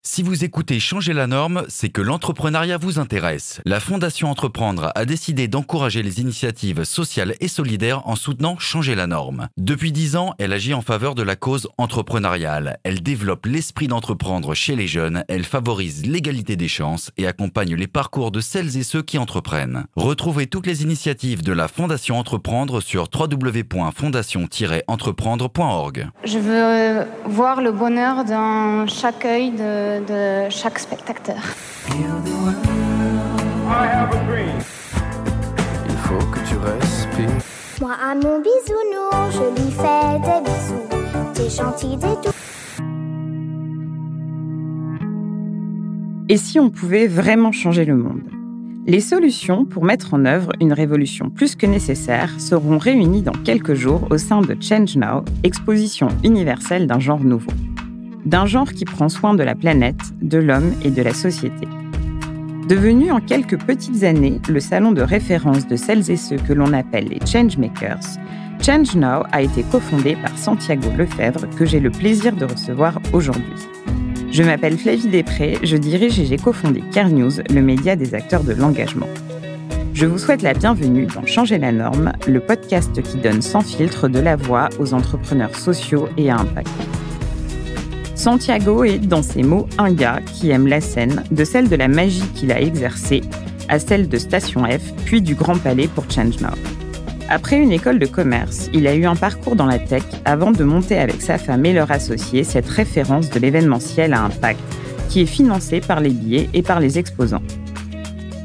Si vous écoutez Changer la norme, c'est que l'entrepreneuriat vous intéresse. La Fondation Entreprendre a décidé d'encourager les initiatives sociales et solidaires en soutenant Changer la norme. Depuis 10 ans, elle agit en faveur de la cause entrepreneuriale. Elle développe l'esprit d'entreprendre chez les jeunes, elle favorise l'égalité des chances et accompagne les parcours de celles et ceux qui entreprennent. Retrouvez toutes les initiatives de la Fondation Entreprendre sur www.fondation-entreprendre.org. Je veux voir le bonheur dans chaque œil de chaque spectateur. Il faut que tu respires. Moi à mon bisounours, je lui fais des bisous. T'es gentil des tout. Et si on pouvait vraiment changer le monde ? Les solutions pour mettre en œuvre une révolution plus que nécessaire seront réunies dans quelques jours au sein de Change Now, exposition universelle d'un genre nouveau. D'un genre qui prend soin de la planète, de l'homme et de la société. Devenu en quelques petites années le salon de référence de celles et ceux que l'on appelle les Changemakers, Change Now a été cofondé par Santiago Lefebvre, que j'ai le plaisir de recevoir aujourd'hui. Je m'appelle Flavie Després, je dirige et j'ai cofondé Care News, le média des acteurs de l'engagement. Je vous souhaite la bienvenue dans Changer la norme, le podcast qui donne sans filtre de la voix aux entrepreneurs sociaux et à impact. Santiago est, dans ses mots, un gars qui aime la scène, de celle de la magie qu'il a exercée à celle de Station F, puis du Grand Palais pour Change Now. Après une école de commerce, il a eu un parcours dans la tech avant de monter avec sa femme et leur associé cette référence de l'événementiel à impact, qui est financée par les billets et par les exposants.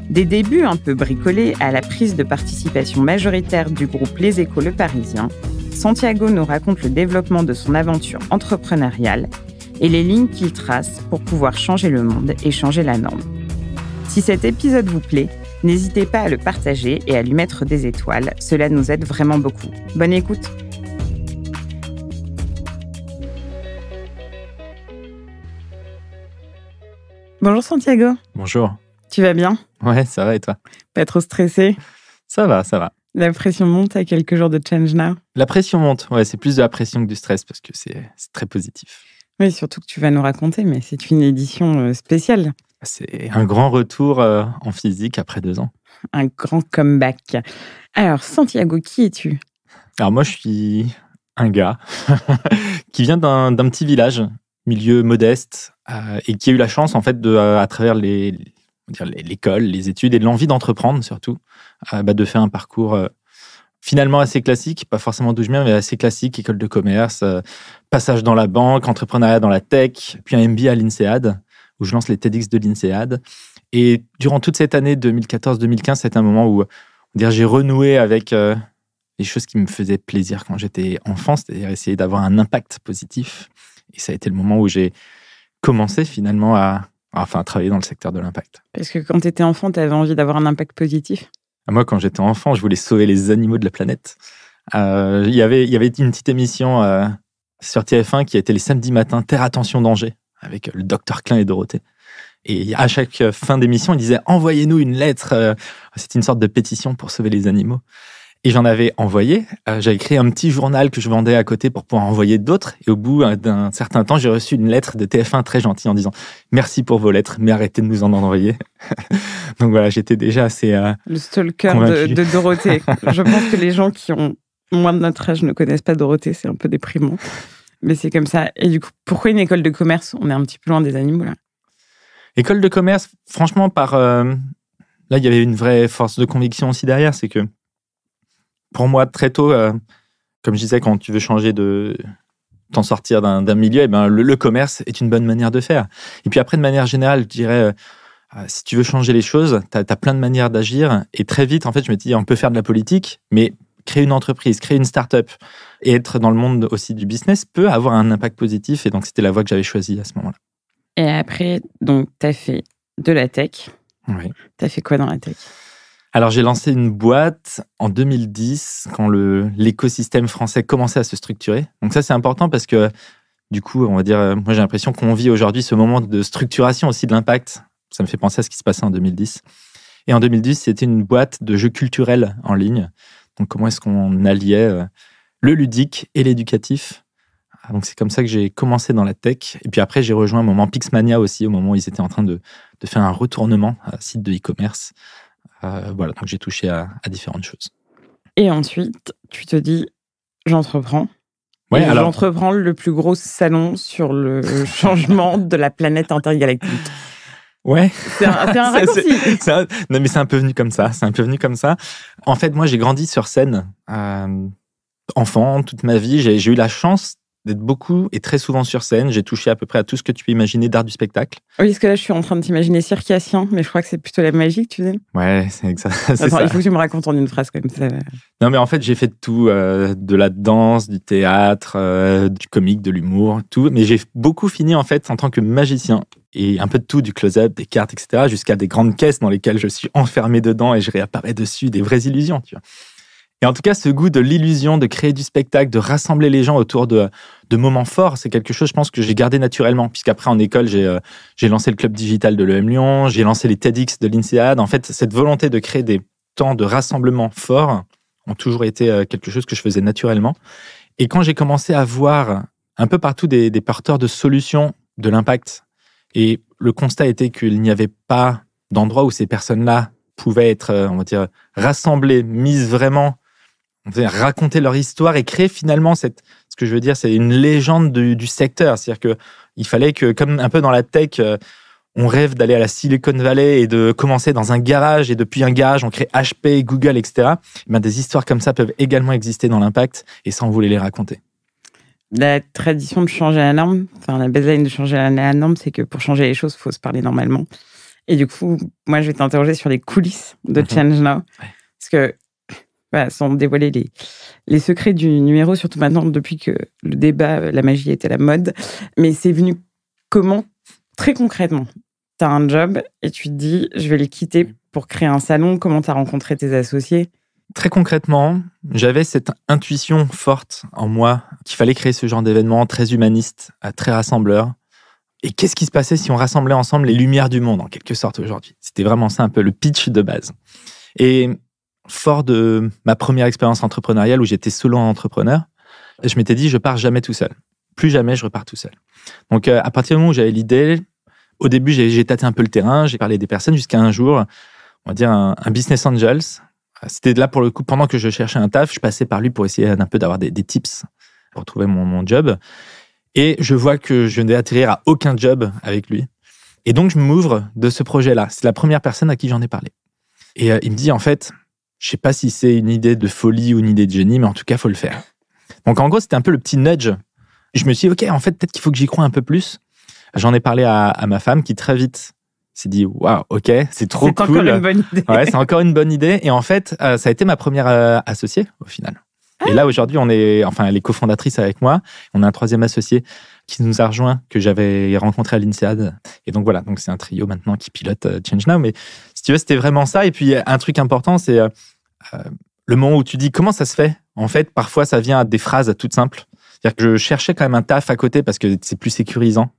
Des débuts un peu bricolés à la prise de participation majoritaire du groupe Les Échos Le Parisien, Santiago nous raconte le développement de son aventure entrepreneuriale et les lignes qu'il trace pour pouvoir changer le monde et changer la norme. Si cet épisode vous plaît, n'hésitez pas à le partager et à lui mettre des étoiles, cela nous aide vraiment beaucoup. Bonne écoute! Bonjour Santiago. Bonjour. Tu vas bien? Ouais, ça va et toi? Pas trop stressé? Ça va, ça va. La pression monte à quelques jours de Change Now? La pression monte, ouais, c'est plus de la pression que du stress parce que c'est très positif. Oui, surtout que tu vas nous raconter, mais c'est une édition spéciale. C'est un grand retour en physique après 2 ans. Un grand comeback. Alors, Santiago, qui es-tu? Alors moi, je suis un gars qui vient d'un petit village, milieu modeste, et qui a eu la chance, en fait, à travers l'école, les études et l'envie d'entreprendre, surtout, de faire un parcours finalement assez classique, pas forcément d'où je viens, mais assez classique, école de commerce, passage dans la banque, entrepreneuriat dans la tech, puis un MBA à l'INSEAD, où je lance les TEDx de l'INSEAD. Et durant toute cette année 2014-2015, c'est un moment où j'ai renoué avec les choses qui me faisaient plaisir quand j'étais enfant, c'est-à-dire essayer d'avoir un impact positif. Et ça a été le moment où j'ai commencé finalement à travailler dans le secteur de l'impact. Parce que quand tu étais enfant, tu avais envie d'avoir un impact positif? Moi, quand j'étais enfant, je voulais sauver les animaux de la planète. Il y avait une petite émission sur TF1 qui était les samedis matins, Terre Attention Danger, avec le docteur Klein et Dorothée. Et à chaque fin d'émission, ils disaient « Envoyez-nous une lettre ». C'était une sorte de pétition pour sauver les animaux. Et j'en avais envoyé. J'avais créé un petit journal que je vendais à côté pour pouvoir envoyer d'autres. Et au bout d'un certain temps, j'ai reçu une lettre de TF1 très gentille en disant « Merci pour vos lettres, mais arrêtez de nous en envoyer ». Donc voilà, j'étais déjà assez le stalker de Dorothée. Je pense que les gens qui ont moins de notre âge ne connaissent pas Dorothée, c'est un peu déprimant. Mais c'est comme ça. Et du coup, pourquoi une école de commerce? On est un petit peu loin des animaux, là. École de commerce, franchement, là, il y avait une vraie force de conviction aussi derrière. C'est que, pour moi, très tôt, comme je disais, quand tu veux changer t'en sortir d'un milieu, le commerce est une bonne manière de faire. Et puis après, de manière générale, je dirais, si tu veux changer les choses, t'as plein de manières d'agir. Et très vite, en fait, je me dis, on peut faire de la politique, mais créer une entreprise, créer une start-up et être dans le monde aussi du business peut avoir un impact positif. Et donc, c'était la voie que j'avais choisie à ce moment-là. Et après, donc, tu as fait de la tech. Oui. Tu as fait quoi dans la tech? Alors, j'ai lancé une boîte en 2010 quand l'écosystème français commençait à se structurer. Donc ça, c'est important parce que, du coup, on va dire, moi, j'ai l'impression qu'on vit aujourd'hui ce moment de structuration aussi de l'impact. Ça me fait penser à ce qui se passait en 2010. Et en 2010, c'était une boîte de jeux culturels en ligne. Donc, comment est-ce qu'on alliait le ludique et l'éducatif Donc, c'est comme ça que j'ai commencé dans la tech. Et puis après, j'ai rejoint un moment Pixmania aussi, au moment où ils étaient en train de faire un retournement à site de e-commerce. Voilà, donc j'ai touché à différentes choses. Et ensuite, tu te dis, j'entreprends. Ouais, et alors... j'entreprends le plus gros salon sur le changement de la planète intergalactique. Ouais. C'est un raccourci. Non, mais c'est un peu venu comme ça. En fait, moi, j'ai grandi sur scène. Enfant, toute ma vie, j'ai eu la chance d'être beaucoup et très souvent sur scène. J'ai touché à peu près à tout ce que tu peux imaginer d'art du spectacle. Oui, parce que là, je suis en train de t'imaginer circassien, mais je crois que c'est plutôt la magie que tu dis. Ouais, c'est ça. Attends, il faut que tu me racontes en une phrase comme ça. Non, mais en fait, j'ai fait de tout. De la danse, du théâtre, du comique, de l'humour, tout. Mais j'ai beaucoup fini, en fait, en tant que magicien. Et un peu de tout, du close-up, des cartes, etc., jusqu'à des grandes caisses dans lesquelles je suis enfermé dedans et je réapparais dessus, des vraies illusions, tu vois. Et en tout cas, ce goût de l'illusion, de créer du spectacle, de rassembler les gens autour de moments forts, c'est quelque chose, je pense, que j'ai gardé naturellement. Puisqu'après, en école, j'ai lancé le club digital de l'EM Lyon, j'ai lancé les TEDx de l'INSEAD. En fait, cette volonté de créer des temps de rassemblement forts ont toujours été quelque chose que je faisais naturellement. Et quand j'ai commencé à voir un peu partout des porteurs de solutions de l'impact, et le constat était qu'il n'y avait pas d'endroit où ces personnes-là pouvaient être, on va dire, rassemblées, mises vraiment, raconter leur histoire et créer finalement ce que je veux dire, c'est une légende du secteur. C'est-à-dire qu'il fallait que, comme un peu dans la tech, on rêve d'aller à la Silicon Valley et de commencer dans un garage, et depuis un garage, on crée HP, Google, etc. Et des histoires comme ça peuvent également exister dans l'impact, et ça, on voulait les raconter. La tradition de changer la norme, enfin la baseline de changer la norme, c'est que pour changer les choses, il faut se parler normalement. Et du coup, moi, je vais t'interroger sur les coulisses de Change Now. Ouais. Parce que, sans dévoiler les secrets du numéro, surtout maintenant, depuis que le débat, la magie était la mode. Mais c'est venu comment, très concrètement? Tu as un job et tu te dis, je vais le quitter pour créer un salon. Comment tu as rencontré tes associés? Très concrètement, j'avais cette intuition forte en moi qu'il fallait créer ce genre d'événement très humaniste, très rassembleur. Et qu'est-ce qui se passait si on rassemblait ensemble les lumières du monde, en quelque sorte, aujourd'hui? C'était vraiment ça, un peu le pitch de base. Et fort de ma première expérience entrepreneuriale où j'étais solo entrepreneur, je m'étais dit, je pars jamais tout seul. Plus jamais je repars tout seul. Donc, à partir du moment où j'avais l'idée, au début, j'ai tâté un peu le terrain, j'ai parlé des personnes jusqu'à un jour, on va dire un business angels. C'était là pour le coup, pendant que je cherchais un taf, je passais par lui pour essayer un peu d'avoir des tips pour trouver mon job. Et je vois que je ne vais atterrir à aucun job avec lui. Et donc, je m'ouvre de ce projet-là. C'est la première personne à qui j'en ai parlé. Et il me dit, en fait, je ne sais pas si c'est une idée de folie ou une idée de génie, mais en tout cas, il faut le faire. Donc, en gros, c'était un peu le petit nudge. Je me suis dit, OK, en fait, peut-être qu'il faut que j'y croie un peu plus. J'en ai parlé à ma femme qui, très vite, s'est dit, waouh, OK, c'est trop cool. C'est encore une bonne idée. Ouais, c'est encore une bonne idée. Et en fait, ça a été ma première associée, au final. Et là, aujourd'hui, elle est cofondatrice avec moi. On a un troisième associé qui nous a rejoint, que j'avais rencontré à l'INSEAD. Et donc, voilà. Donc, c'est un trio maintenant qui pilote Change Now. Mais si tu veux, c'était vraiment ça. Et puis, un truc important, c'est le moment où tu dis comment ça se fait. En fait, parfois, ça vient à des phrases toutes simples. C'est-à-dire que je cherchais quand même un taf à côté parce que c'est plus sécurisant.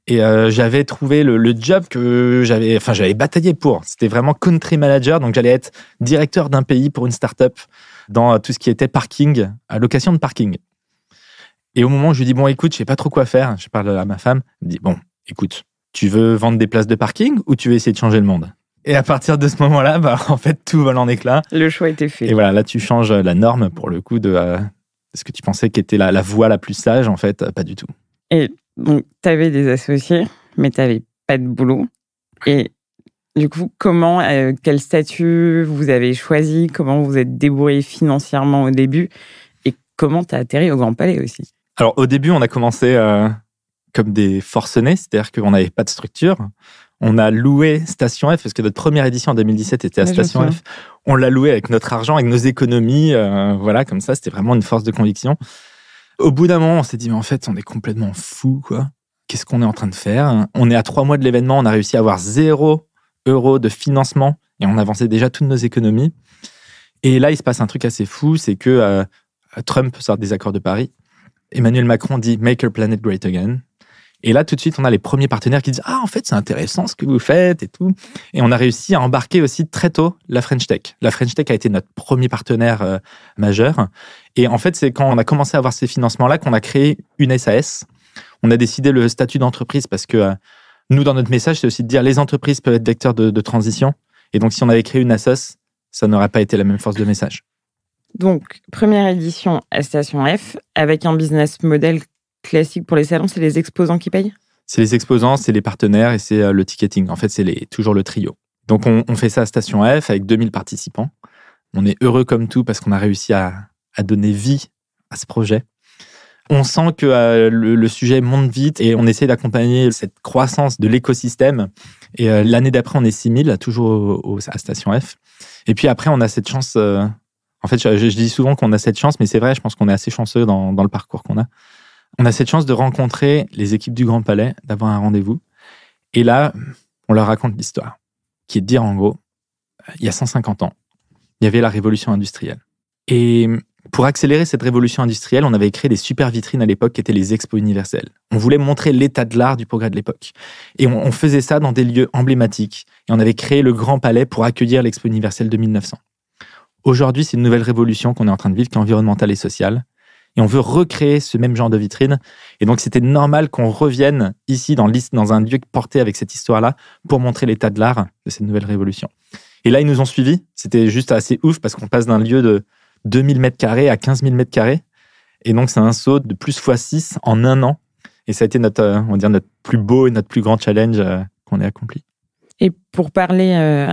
Et j'avais trouvé le job que j'avais bataillé pour. C'était vraiment country manager. Donc, j'allais être directeur d'un pays pour une start-up dans tout ce qui était parking, location de parking. Et au moment où je lui dis, bon, écoute, je sais pas trop quoi faire, je parle à ma femme, elle me dit, bon, écoute, tu veux vendre des places de parking ou tu veux essayer de changer le monde? Et à partir de ce moment-là, en fait, tout vole en éclats. Le choix était fait. Et voilà, là, tu changes la norme pour le coup de ce que tu pensais qu'était la voie la plus sage, en fait, pas du tout. Et donc, tu avais des associés, mais tu n'avais pas de boulot. Et du coup, quel statut vous avez choisi? Comment vous êtes débrouillé financièrement au début? Et comment tu as atterri au Grand Palais aussi? Alors, au début, on a commencé comme des forcenés, c'est-à-dire qu'on n'avait pas de structure. On a loué Station F, parce que notre première édition en 2017 était à Station F. On l'a loué avec notre argent, avec nos économies. Voilà, comme ça, c'était vraiment une force de conviction. Au bout d'un moment, on s'est dit, mais en fait, on est complètement fous, quoi. Qu'est-ce qu'on est en train de faire? On est à 3 mois de l'événement, on a réussi à avoir 0 € de financement et on avançait déjà toutes nos économies. Et là, il se passe un truc assez fou, c'est que Trump sort des accords de Paris. Emmanuel Macron dit « Make our planet great again ». Et là, tout de suite, on a les premiers partenaires qui disent « Ah, en fait, c'est intéressant ce que vous faites et tout. » Et on a réussi à embarquer aussi très tôt la French Tech. La French Tech a été notre premier partenaire majeur. Et en fait, c'est quand on a commencé à avoir ces financements-là qu'on a créé une SAS. On a décidé le statut d'entreprise parce que nous, dans notre message, c'est aussi de dire les entreprises peuvent être vecteurs de transition. Et donc, si on avait créé une assoce, ça n'aurait pas été la même force de message. Donc, première édition à Station F, avec un business model classique pour les salons, c'est les exposants qui payent ? C'est les exposants, c'est les partenaires et c'est le ticketing. En fait, c'est toujours le trio. Donc, on fait ça à Station F avec 2000 participants. On est heureux comme tout parce qu'on a réussi à donner vie à ce projet. On sent que le sujet monte vite et on essaie d'accompagner cette croissance de l'écosystème. Et l'année d'après, on est 6000, toujours à Station F. Et puis après, on a cette chance... En fait, je dis souvent qu'on a cette chance, mais c'est vrai, je pense qu'on est assez chanceux dans le parcours qu'on a. On a cette chance de rencontrer les équipes du Grand Palais, d'avoir un rendez-vous. Et là, on leur raconte l'histoire, qui est de dire en gros, il y a 150 ans, il y avait la révolution industrielle. Et pour accélérer cette révolution industrielle, on avait créé des super vitrines à l'époque qui étaient les expos universelles. On voulait montrer l'état de l'art du progrès de l'époque. Et on faisait ça dans des lieux emblématiques. Et on avait créé le Grand Palais pour accueillir l'expo universelle de 1900. Aujourd'hui, c'est une nouvelle révolution qu'on est en train de vivre, qui est environnementale et sociale. Et on veut recréer ce même genre de vitrine. Et donc, c'était normal qu'on revienne ici dans un lieu porté avec cette histoire-là pour montrer l'état de l'art de cette nouvelle révolution. Et là, ils nous ont suivis. C'était juste assez ouf parce qu'on passe d'un lieu de 2000 m² à 15 000 m². Et donc, c'est un saut de plus x6 en un an. Et ça a été notre plus beau et notre plus grand challenge qu'on ait accompli. Et pour parler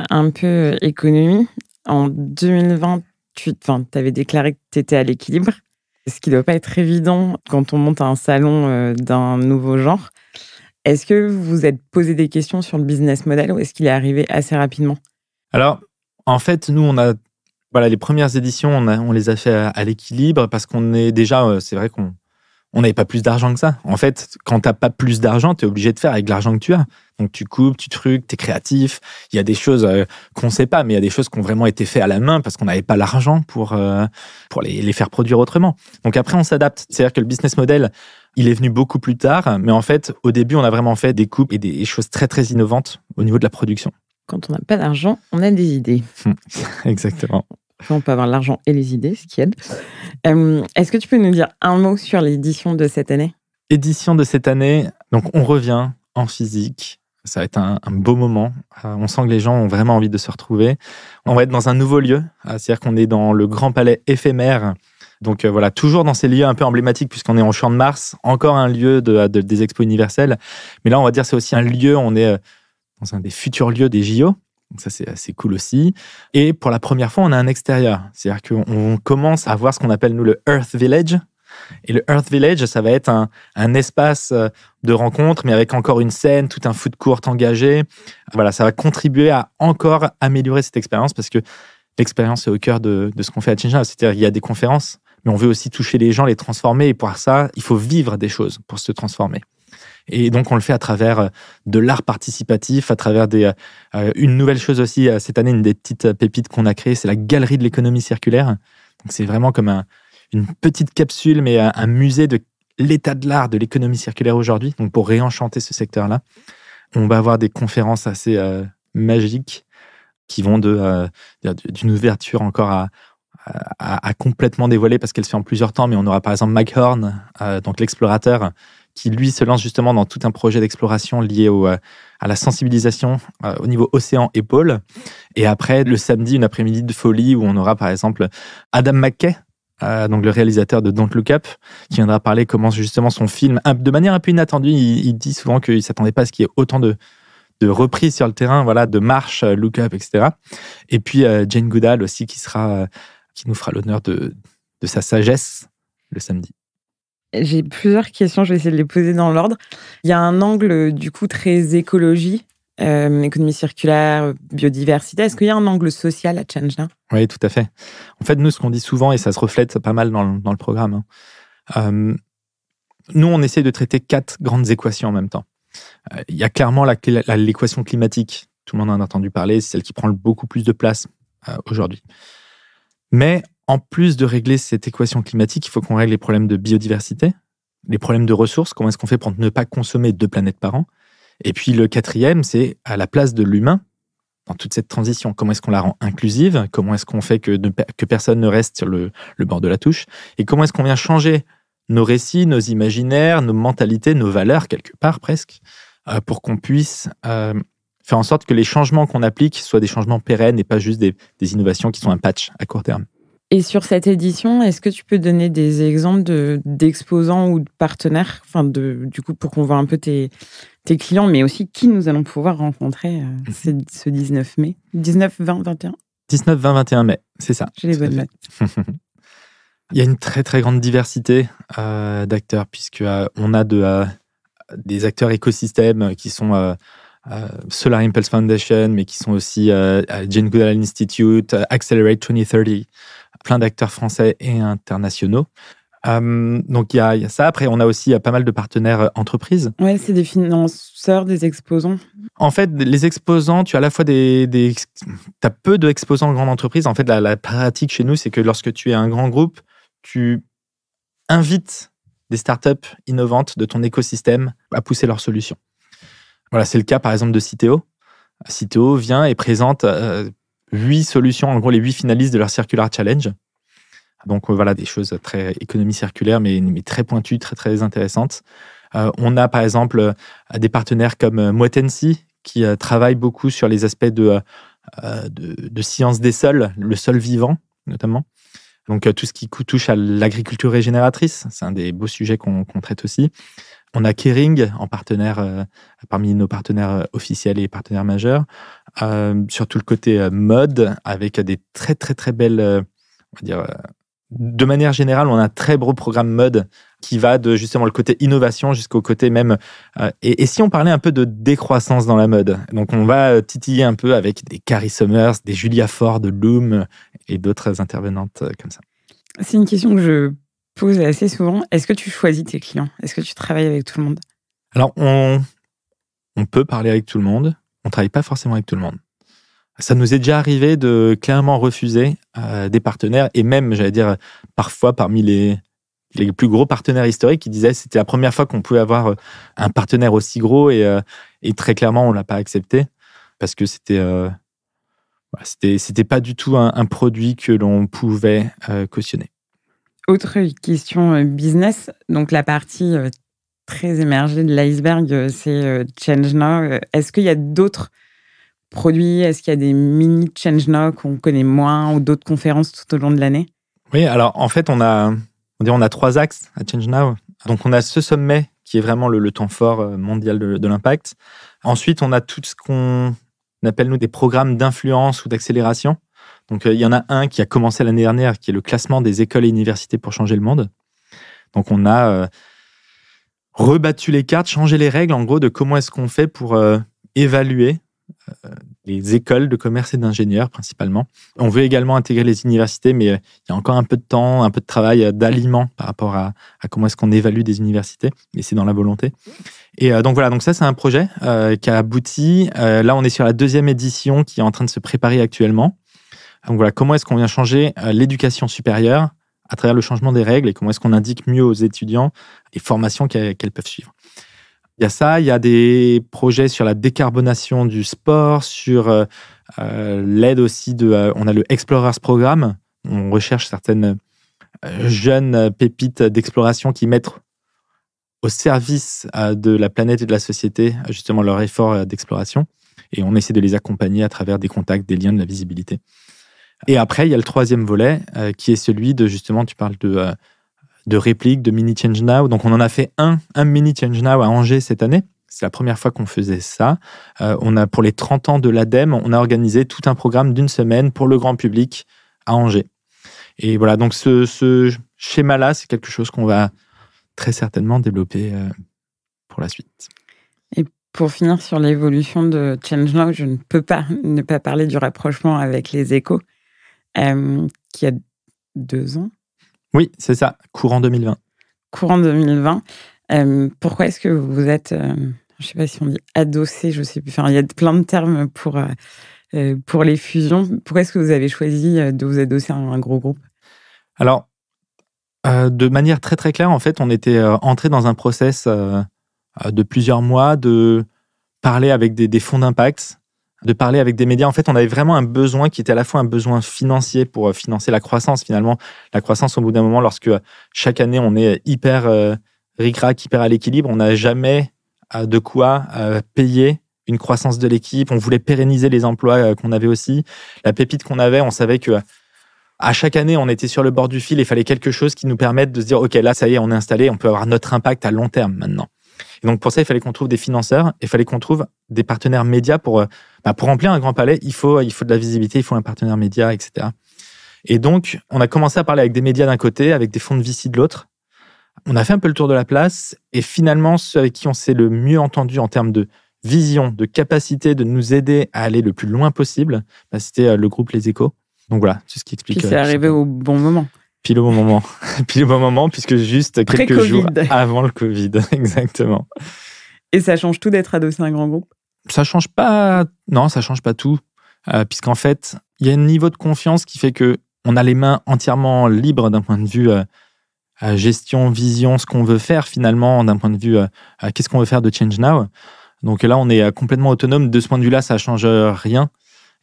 un peu économie, en 2020, tu avais déclaré que tu étais à l'équilibre, ce qui ne doit pas être évident quand on monte à un salon d'un nouveau genre. Est-ce que vous vous êtes posé des questions sur le business model ou est-ce qu'il est arrivé assez rapidement ? Alors, en fait, nous, les premières éditions, on les a fait à l'équilibre parce qu'on est déjà, c'est vrai qu'on n'avait pas plus d'argent que ça. En fait, quand tu n'as pas plus d'argent, tu es obligé de faire avec l'argent que tu as. Donc, tu coupes, tu truques, tu es créatif. Il y a des choses qu'on ne sait pas, mais il y a des choses qui ont vraiment été faites à la main parce qu'on n'avait pas l'argent pour les faire produire autrement. Donc, après, on s'adapte. C'est-à-dire que le business model, il est venu beaucoup plus tard. Mais en fait, au début, on a vraiment fait des coupes et des choses très, très innovantes au niveau de la production. Quand on n'a pas d'argent, on a des idées. Exactement. On peut avoir l'argent et les idées, ce qui aide. Est-ce que tu peux nous dire un mot sur l'édition de cette année ? Édition de cette année, donc on revient en physique. Ça va être un beau moment. On sent que les gens ont vraiment envie de se retrouver. On va être dans un nouveau lieu, c'est-à-dire qu'on est dans le Grand Palais éphémère. Donc voilà, toujours dans ces lieux un peu emblématiques puisqu'on est en Champ de Mars, encore un lieu des expos universelles. Mais là, on va dire c'est aussi un lieu, on est dans un des futurs lieux des JO. Donc ça, c'est assez cool aussi. Et pour la première fois, on a un extérieur. C'est-à-dire qu'on commence à voir ce qu'on appelle, nous, le Earth Village. Et le Earth Village, ça va être un espace de rencontre, mais avec encore une scène, tout un food court engagé. Voilà, ça va contribuer à encore améliorer cette expérience parce que l'expérience est au cœur de ce qu'on fait à Change Now. C'est-à-dire qu'il y a des conférences, mais on veut aussi toucher les gens, les transformer. Et pour ça, il faut vivre des choses pour se transformer. Et donc, on le fait à travers de l'art participatif, à travers une nouvelle chose aussi. Cette année, une des petites pépites qu'on a créées, c'est la galerie de l'économie circulaire. Donc, c'est vraiment comme une petite capsule, mais un musée de l'état de l'art de l'économie circulaire aujourd'hui. Donc, pour réenchanter ce secteur-là, on va avoir des conférences assez magiques qui vont d'une ouverture encore à complètement dévoiler parce qu'elle se fait en plusieurs temps. Mais on aura par exemple Mike Horn, donc l'explorateur, qui, lui, se lance justement dans tout un projet d'exploration lié à la sensibilisation au niveau océan et pôle. Et après, le samedi, une après-midi de folie où on aura, par exemple, Adam McKay, donc le réalisateur de Don't Look Up, qui viendra parler comment, justement, son film, de manière un peu inattendue, il dit souvent qu'il ne s'attendait pas à ce qu'il y ait autant de reprises sur le terrain, voilà, de marches, Look Up, etc. Et puis, Jane Goodall aussi, qui nous fera l'honneur de sa sagesse le samedi. J'ai plusieurs questions, je vais essayer de les poser dans l'ordre. Il y a un angle du coup très écologie, économie circulaire, biodiversité. Est-ce qu'il y a un angle social à Change Now ? Oui, tout à fait. En fait, nous, ce qu'on dit souvent, et ça se reflète pas mal dans le programme, nous, on essaie de traiter 4 grandes équations en même temps. Il y a clairement l'équation climatique. Tout le monde en a entendu parler, c'est celle qui prend beaucoup plus de place aujourd'hui. Mais en plus de régler cette équation climatique, il faut qu'on règle les problèmes de biodiversité. les problèmes de ressources, comment est-ce qu'on fait pour ne pas consommer 2 planètes par an. Et puis le 4e, c'est à la place de l'humain dans toute cette transition. Comment est-ce qu'on la rend inclusive? Comment est-ce qu'on fait que personne ne reste sur le bord de la touche? Et comment est-ce qu'on vient changer nos récits, nos imaginaires, nos mentalités, nos valeurs, quelque part presque, pour qu'on puisse faire en sorte que les changements qu'on applique soient des changements pérennes et pas juste des innovations qui sont un patch à court terme. Et sur cette édition, est-ce que tu peux donner des exemples d'exposants ou de partenaires, du coup, pour qu'on voit un peu tes clients, mais aussi qui nous allons pouvoir rencontrer ce 19 mai, 19, 20, 21 19, 20, 21 mai, c'est ça. J'ai les bonnes notes. Il y a une très, très grande diversité d'acteurs, puisqu'on a des acteurs écosystèmes qui sont Solar Impulse Foundation, mais qui sont aussi Jane Goodall Institute, Accelerate 2030, plein d'acteurs français et internationaux. Donc, il y a ça. Après, on a aussi pas mal de partenaires entreprises. Ouais, c'est des financeurs, des exposants. En fait, les exposants, tu as à la fois t'as peu d'exposants en grande entreprise. En fait, la pratique chez nous, c'est que lorsque tu es un grand groupe, tu invites des startups innovantes de ton écosystème à pousser leurs solutions. Voilà, c'est le cas, par exemple, de Citeo. Citeo vient et présente 8 solutions, en gros, les 8 finalistes de leur Circular Challenge. Donc, voilà, des choses très économie circulaire, mais très pointues, très, très intéressantes. On a, par exemple, des partenaires comme Moitensi, qui travaillent beaucoup sur les aspects de science des sols, le sol vivant, notamment. Donc, tout ce qui touche à l'agriculture régénératrice, c'est un des beaux sujets qu'on traite aussi. On a Kering en partenaire, parmi nos partenaires officiels et partenaires majeurs, sur tout le côté mode, avec des très, très, très belles, on va dire, de manière générale, on a un très beau programme mode qui va de justement le côté innovation jusqu'au côté même... et si on parlait un peu de décroissance dans la mode? Donc, on va titiller un peu avec des Carrie Summers, des Julia Ford, de Loom et d'autres intervenantes comme ça. C'est une question que je pose assez souvent. Est-ce que tu choisis tes clients? Est-ce que tu travailles avec tout le monde? Alors, on peut parler avec tout le monde. On ne travaille pas forcément avec tout le monde. Ça nous est déjà arrivé de clairement refuser des partenaires, et même, j'allais dire, parfois parmi les plus gros partenaires historiques qui disaient que c'était la première fois qu'on pouvait avoir un partenaire aussi gros, et très clairement, on ne l'a pas accepté parce que c'était pas du tout un produit que l'on pouvait cautionner. Autre question business, donc la partie très émergée de l'iceberg, c'est ChangeNow. Est-ce qu'il y a d'autres produits? Est-ce qu'il y a des mini ChangeNow qu'on connaît moins ou d'autres conférences tout au long de l'année? Oui, alors en fait, on a 3 axes à ChangeNow. Donc on a ce sommet qui est vraiment le temps fort mondial de l'impact. Ensuite, on a tout ce qu'on appelle, nous, des programmes d'influence ou d'accélération. Donc il y en a un qui a commencé l'année dernière, qui est le classement des écoles et universités pour changer le monde. Donc on a rebattu les cartes, changé les règles, en gros, de comment est-ce qu'on fait pour évaluer les écoles de commerce et d'ingénieurs principalement. On veut également intégrer les universités, mais il y a encore un peu de temps, un peu de travail d'aliment par rapport à comment est-ce qu'on évalue des universités, mais c'est dans la volonté. Et donc voilà, donc ça c'est un projet qui a abouti. Là on est sur la 2e édition qui est en train de se préparer actuellement. Donc voilà, comment est-ce qu'on vient changer l'éducation supérieure à travers le changement des règles, et comment est-ce qu'on indique mieux aux étudiants les formations qu'elles peuvent suivre. Il y a ça, il y a des projets sur la décarbonation du sport, sur l'aide aussi on a le Explorers Programme. On recherche certaines jeunes pépites d'exploration qui mettent au service de la planète et de la société justement leur effort d'exploration. Et on essaie de les accompagner à travers des contacts, des liens, de la visibilité. Et après, il y a le 3e volet qui est celui de, justement, tu parles de répliques, de mini ChangeNow. Donc, on en a fait un mini ChangeNow à Angers cette année. C'est la première fois qu'on faisait ça. On a, pour les 30 ans de l'ADEME, on a organisé tout un programme d'1 semaine pour le grand public à Angers. Et voilà, donc ce schéma-là, c'est quelque chose qu'on va très certainement développer pour la suite. Et pour finir sur l'évolution de ChangeNow, je ne peux pas ne pas parler du rapprochement avec les échos, qui a 2 ans. Oui, c'est ça, courant 2020. Courant 2020. Pourquoi est-ce que vous êtes, je ne sais pas si on dit adossé, je ne sais plus, enfin, il y a plein de termes pour les fusions. Pourquoi est-ce que vous avez choisi de vous adosser à un gros groupe? Alors, De manière très très claire, en fait, on était entré dans un process de plusieurs mois de parler avec des fonds d'impact, de parler avec des médias. En fait, on avait vraiment un besoin qui était à la fois un besoin financier pour financer la croissance. Finalement, la croissance, au bout d'un moment, lorsque chaque année, on est hyper ric-rac, hyper à l'équilibre, on n'a jamais de quoi payer une croissance de l'équipe. On voulait pérenniser les emplois qu'on avait aussi. La pépite qu'on avait, on savait que à chaque année, on était sur le bord du fil et il fallait quelque chose qui nous permette de se dire « Ok, là, ça y est, on est installé, on peut avoir notre impact à long terme maintenant. » Et donc, pour ça, il fallait qu'on trouve des financeurs, il fallait qu'on trouve des partenaires médias pour remplir un grand palais. Il faut de la visibilité, il faut un partenaire média, etc. Et donc, on a commencé à parler avec des médias d'un côté, avec des fonds de VC de l'autre. On a fait un peu le tour de la place et finalement, ceux avec qui on s'est le mieux entendu en termes de vision, de capacité de nous aider à aller le plus loin possible, c'était le groupe Les Échos. Donc voilà, c'est ce qui explique. Puis c'est arrivé au bon moment. Pile au bon moment. Pile au bon moment, puisque juste quelques jours avant le Covid. Exactement. Et ça change tout d'être adossé à un grand groupe? Ça change pas. Non, ça change pas tout. Puisqu'en fait, il y a un niveau de confiance qui fait qu'on a les mains entièrement libres d'un point de vue gestion, vision, ce qu'on veut faire finalement, d'un point de vue qu'est-ce qu'on veut faire de Change Now. Donc là, on est complètement autonome. De ce point de vue-là, ça change rien.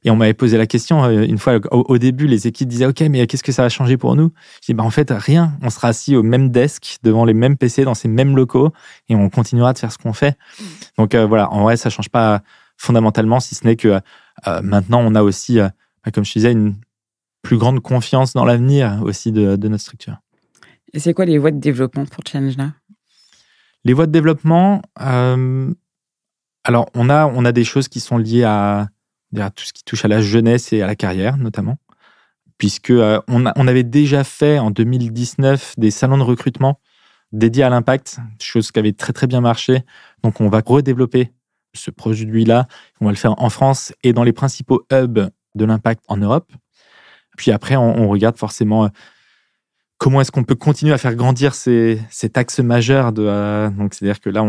Et on m'avait posé la question une fois au début, les équipes disaient « Ok, mais qu'est-ce que ça va changer pour nous ?» Je dis « En fait, rien. On sera assis au même desk, devant les mêmes PC, dans ces mêmes locaux, et on continuera de faire ce qu'on fait. » Donc voilà, en vrai, ça ne change pas fondamentalement, si ce n'est que maintenant, on a aussi, comme je disais, une plus grande confiance dans l'avenir aussi de notre structure. Et c'est quoi les voies de développement pour Change Now? Les voies de développement, alors on a des choses qui sont liées à tout ce qui touche à la jeunesse et à la carrière, notamment. Puisque on avait déjà fait en 2019 des salons de recrutement dédiés à l'impact, chose qui avait très très bien marché. Donc on va redévelopper ce produit-là. On va le faire en France et dans les principaux hubs de l'impact en Europe. Puis après, on regarde forcément comment est-ce qu'on peut continuer à faire grandir cet axe majeur. Donc c'est-à-dire que là,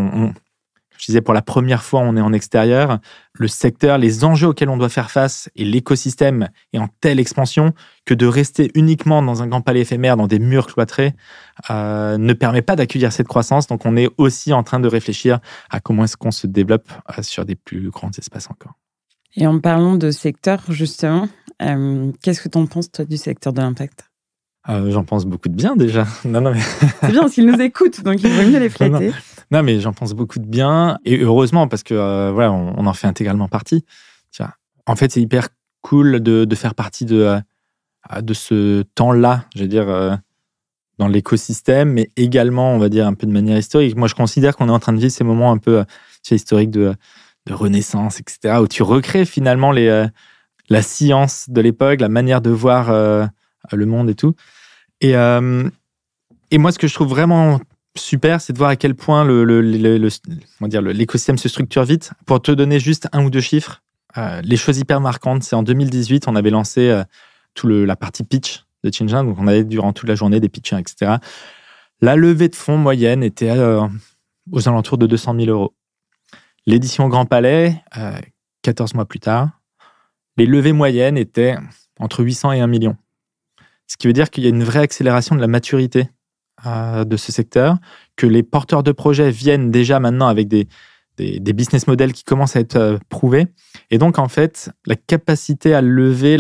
je disais, pour la première fois, on est en extérieur. Le secteur, les enjeux auxquels on doit faire face et l'écosystème est en telle expansion que de rester uniquement dans un grand palais éphémère, dans des murs cloîtrés, ne permet pas d'accueillir cette croissance. Donc, on est aussi en train de réfléchir à comment est-ce qu'on se développe sur des plus grands espaces encore. Et en parlant de secteur, justement, qu'est-ce que tu en penses, toi, du secteur de l'impact? J'en pense beaucoup de bien, déjà. Non, mais... C'est bien, parce qu'ils nous écoutent, donc il vaut mieux les flatter. Non, mais j'en pense beaucoup de bien. Et heureusement, parce que voilà, on en fait intégralement partie. Tiens, en fait, c'est hyper cool de faire partie de ce temps-là, je veux dire, dans l'écosystème, mais également, on va dire, un peu de manière historique. Moi, je considère qu'on est en train de vivre ces moments un peu historiques de renaissance, etc., où tu recrées finalement la science de l'époque, la manière de voir le monde et tout. Et moi, ce que je trouve vraiment super, c'est de voir à quel point l'écosystème se structure vite. Pour te donner juste un ou deux chiffres, les choses hyper marquantes, c'est en 2018, on avait lancé la partie pitch de Change Now, donc on avait durant toute la journée des pitchers, etc. La levée de fonds moyenne était aux alentours de 200 000 €. L'édition Grand Palais, 14 mois plus tard, les levées moyennes étaient entre 800 et 1 million. Ce qui veut dire qu'il y a une vraie accélération de la maturité de ce secteur, que les porteurs de projets viennent déjà maintenant avec des business models qui commencent à être prouvés. Et donc, en fait, la capacité à lever,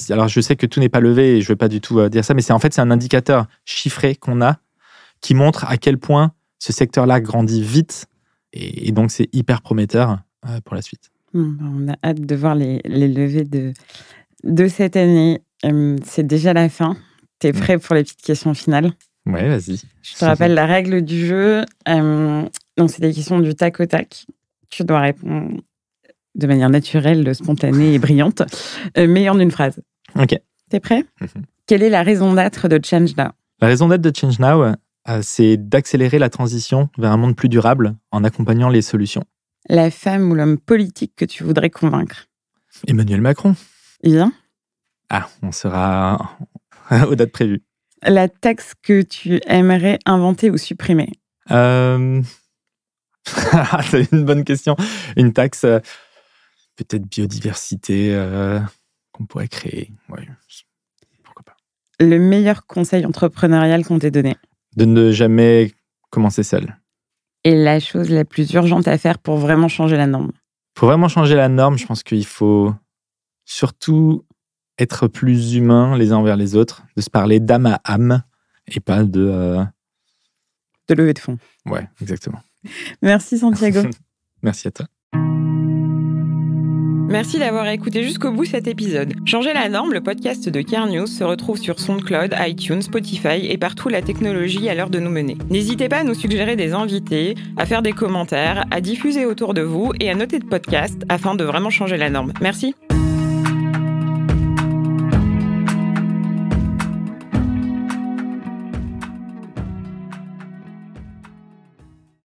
alors je sais que tout n'est pas levé et je ne veux pas du tout dire ça, mais c'est un indicateur chiffré qu'on a qui montre à quel point ce secteur-là grandit vite. Et donc, c'est hyper prometteur pour la suite. On a hâte de voir les levées de cette année. C'est déjà la fin. Tu es prêt pour les petites questions finales? Ouais, vas-y. Je te rappelle la règle du jeu. Donc, c'est des questions du tac au tac. Tu dois répondre de manière naturelle, spontanée et brillante, mais en une phrase. Ok. T'es prêt? Quelle est la raison d'être de Change Now? La raison d'être de Change Now, c'est d'accélérer la transition vers un monde plus durable en accompagnant les solutions. La femme ou l'homme politique que tu voudrais convaincre? Emmanuel Macron. Bien. Ah, on sera aux dates prévues. La taxe que tu aimerais inventer ou supprimer? C'est une bonne question. Une taxe, peut-être biodiversité, qu'on pourrait créer. Oui, pourquoi pas. Le meilleur conseil entrepreneurial qu'on t'ait donné? De ne jamais commencer seul. Et la chose la plus urgente à faire pour vraiment changer la norme? Pour vraiment changer la norme, je pense qu'il faut surtout être plus humain les uns envers les autres, de se parler d'âme à âme et pas de levée de fonds. Ouais, exactement. Merci Santiago. Merci à toi. Merci d'avoir écouté jusqu'au bout cet épisode. Changer la norme, le podcast de Care News, se retrouve sur SoundCloud, iTunes, Spotify et partout la technologie à l'heure de nous mener. N'hésitez pas à nous suggérer des invités, à faire des commentaires, à diffuser autour de vous et à noter le podcast afin de vraiment changer la norme. Merci.